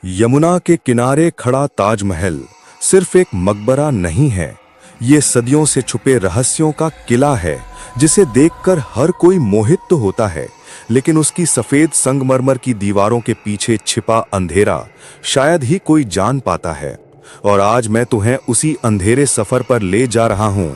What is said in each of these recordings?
यमुना के किनारे खड़ा ताजमहल सिर्फ एक मकबरा नहीं है, ये सदियों से छुपे रहस्यों का किला है जिसे देखकर हर कोई मोहित तो होता है, लेकिन उसकी सफेद संगमरमर की दीवारों के पीछे छिपा अंधेरा शायद ही कोई जान पाता है। और आज मैं तुम्हें उसी अंधेरे सफर पर ले जा रहा हूं,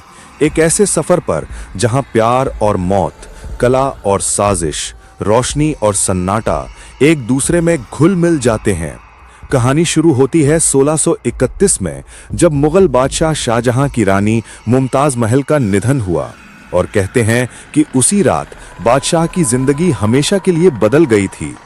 एक ऐसे सफर पर जहां प्यार और मौत, कला और साजिश, रोशनी और सन्नाटा एक दूसरे में घुल मिल जाते हैं। कहानी शुरू होती है 1631 में, जब मुगल बादशाह शाहजहां की रानी मुमताज महल का निधन हुआ। और कहते हैं कि उसी रात बादशाह की जिंदगी हमेशा के लिए बदल गई थी।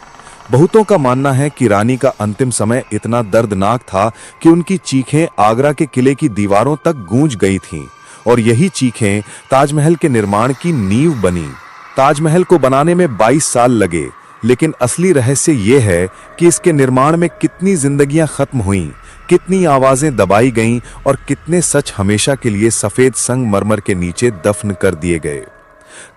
बहुतों का मानना है कि रानी का अंतिम समय इतना दर्दनाक था कि उनकी चीखें आगरा के किले की दीवारों तक गूंज गई थीं, और यही चीखें ताजमहल के निर्माण की नींव बनी। ताजमहल को बनाने में 22 साल लगे, लेकिन असली रहस्य ये है कि इसके निर्माण में कितनी जिंदगियां खत्म हुईं, कितनी आवाजें दबाई गईं और कितने सच हमेशा के लिए सफेद संगमरमर के नीचे दफन कर दिए गए।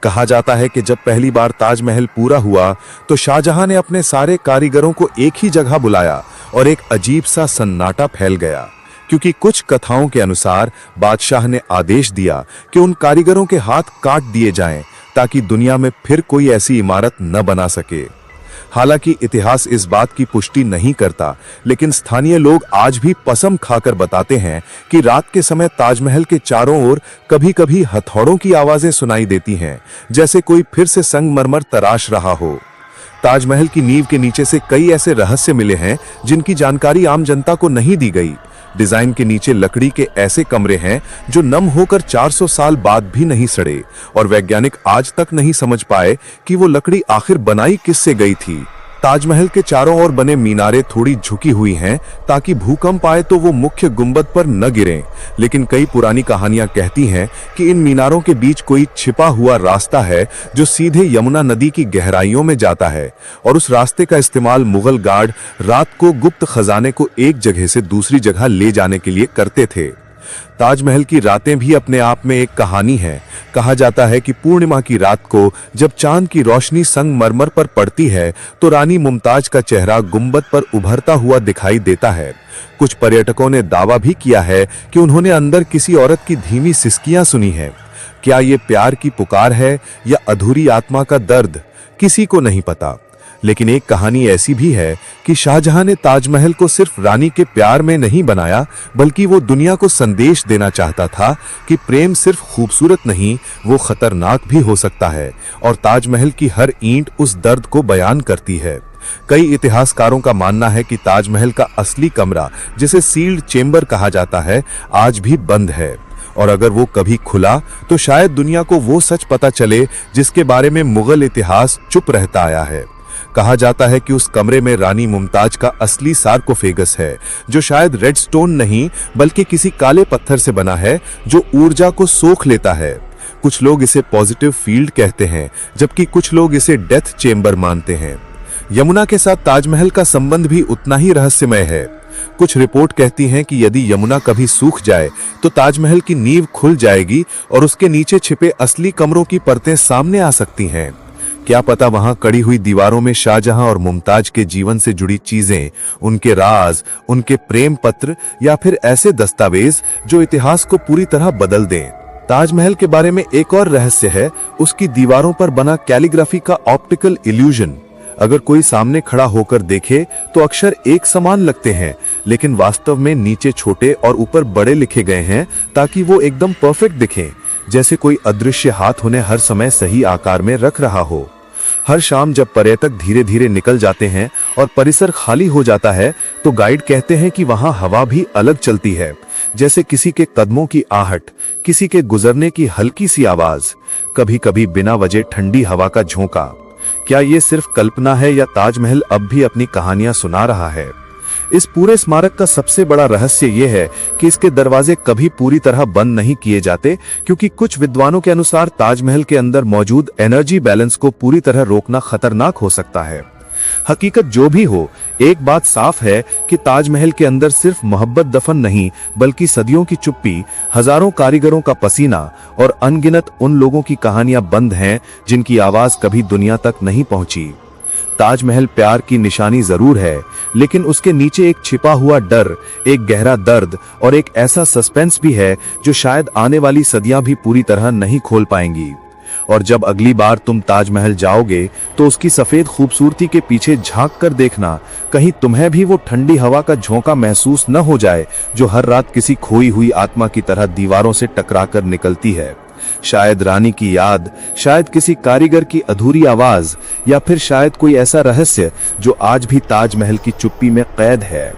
कहा जाता है कि जब पहली बार ताजमहल पूरा हुआ तो शाहजहां ने अपने सारे कारीगरों को एक ही जगह बुलाया और एक अजीब सा सन्नाटा फैल गया, क्योंकि कुछ कथाओं के अनुसार बादशाह ने आदेश दिया कि उन कारीगरों के हाथ काट दिए जाएं ताकि दुनिया में फिर कोई ऐसी इमारत न बना सके। हालांकि इतिहास इस बात की पुष्टि नहीं करता, लेकिन स्थानीय लोग आज भी कसम खाकर बताते हैं कि रात के समय ताजमहल के चारों ओर कभी-कभी हथौड़ों की आवाजें सुनाई देती हैं, जैसे कोई फिर से संगमरमर तराश रहा हो। ताजमहल की नींव के नीचे से कई ऐसे रहस्य मिले हैं जिनकी जानकारी आम जनता को नहीं दी गई। डिजाइन के नीचे लकड़ी के ऐसे कमरे हैं जो नम होकर 400 साल बाद भी नहीं सड़े, और वैज्ञानिक आज तक नहीं समझ पाए कि वो लकड़ी आखिर बनाई किससे गई थी। ताजमहल के चारों ओर बने मीनारें थोड़ी झुकी हुई हैं ताकि भूकंप आए तो वो मुख्य गुंबद पर न गिरें, लेकिन कई पुरानी कहानियां कहती हैं कि इन मीनारों के बीच कोई छिपा हुआ रास्ता है जो सीधे यमुना नदी की गहराइयों में जाता है, और उस रास्ते का इस्तेमाल मुगल गार्ड रात को गुप्त खजाने को एक जगह से दूसरी जगह ले जाने के लिए करते थे। ताजमहल की रातें भी अपने आप में एक कहानी है। कहा जाता है कि पूर्णिमा की रात को जब चांद की रोशनी संगमरमर पर पड़ती है तो रानी मुमताज का चेहरा गुंबद पर उभरता हुआ दिखाई देता है। कुछ पर्यटकों ने दावा भी किया है कि उन्होंने अंदर किसी औरत की धीमी सिसकियां सुनी है। क्या ये प्यार की पुकार है या अधूरी आत्मा का दर्द, किसी को नहीं पता। लेकिन एक कहानी ऐसी भी है कि शाहजहां ने ताजमहल को सिर्फ रानी के प्यार में नहीं बनाया, बल्कि वो दुनिया को संदेश देना चाहता था कि प्रेम सिर्फ खूबसूरत नहीं, वो खतरनाक भी हो सकता है, और ताजमहल की हर ईंट उस दर्द को बयान करती है। कई इतिहासकारों का मानना है कि ताजमहल का असली कमरा, जिसे सील्ड चेंबर कहा जाता है, आज भी बंद है, और अगर वो कभी खुला तो शायद दुनिया को वो सच पता चले जिसके बारे में मुगल इतिहास चुप रहता आया है। कहा जाता है कि उस कमरे में रानी मुमताज का असली सार्कोफेगस है, जो शायद रेड स्टोन नहीं बल्कि किसी काले पत्थर से बना है जो ऊर्जा को सोख लेता है। कुछ लोग इसे पॉजिटिव फील्ड कहते हैं, जबकि कुछ लोग इसे डेथ चेंबर मानते हैं। यमुना के साथ ताजमहल का संबंध भी उतना ही रहस्यमय है। कुछ रिपोर्ट कहती हैं कि यदि यमुना कभी सूख जाए तो ताजमहल की नींव खुल जाएगी और उसके नीचे छिपे असली कमरों की परतें सामने आ सकती हैं। क्या पता वहां कड़ी हुई दीवारों में शाहजहां और मुमताज के जीवन से जुड़ी चीजें, उनके राज, उनके प्रेम पत्र, या फिर ऐसे दस्तावेज जो इतिहास को पूरी तरह बदल दें। ताजमहल के बारे में एक और रहस्य है उसकी दीवारों पर बना कैलीग्राफी का ऑप्टिकल इल्यूजन। अगर कोई सामने खड़ा होकर देखे तो अक्षर एक समान लगते हैं, लेकिन वास्तव में नीचे छोटे और ऊपर बड़े लिखे गए हैं ताकि वो एकदम परफेक्ट दिखें, जैसे कोई अदृश्य हाथ उन्हें हर समय सही आकार में रख रहा हो। हर शाम जब पर्यटक धीरे धीरे निकल जाते हैं और परिसर खाली हो जाता है तो गाइड कहते हैं कि वहां हवा भी अलग चलती है, जैसे किसी के कदमों की आहट, किसी के गुजरने की हल्की सी आवाज, कभी-कभी बिना वजह ठंडी हवा का झोंका। क्या ये सिर्फ कल्पना है या ताजमहल अब भी अपनी कहानियां सुना रहा है? इस पूरे स्मारक का सबसे बड़ा रहस्य यह है कि इसके दरवाजे कभी पूरी तरह बंद नहीं किए जाते, क्योंकि कुछ विद्वानों के अनुसार ताजमहल के अंदर मौजूद एनर्जी बैलेंस को पूरी तरह रोकना खतरनाक हो सकता है। हकीकत जो भी हो, एक बात साफ है कि ताजमहल के अंदर सिर्फ मोहब्बत दफन नहीं, बल्कि सदियों की चुप्पी, हजारों कारीगरों का पसीना और अनगिनत उन लोगों की कहानियां बंद हैं जिनकी आवाज कभी दुनिया तक नहीं पहुंची। ताजमहल प्यार की निशानी जरूर है, लेकिन उसके नीचे एक छिपा हुआ डर, एक गहरा दर्द और एक ऐसा सस्पेंस भी है जो शायद आने वाली सदियां भी पूरी तरह नहीं खोल पाएंगी। और जब अगली बार तुम ताजमहल जाओगे तो उसकी सफेद खूबसूरती के पीछे झांक कर देखना, कहीं तुम्हें भी वो ठंडी हवा का झोंका महसूस न हो जाए जो हर रात किसी खोई हुई आत्मा की तरह दीवारों से टकराकर निकलती है। शायद रानी की याद, शायद किसी कारीगर की अधूरी आवाज, या फिर शायद कोई ऐसा रहस्य जो आज भी ताजमहल की चुप्पी में कैद है।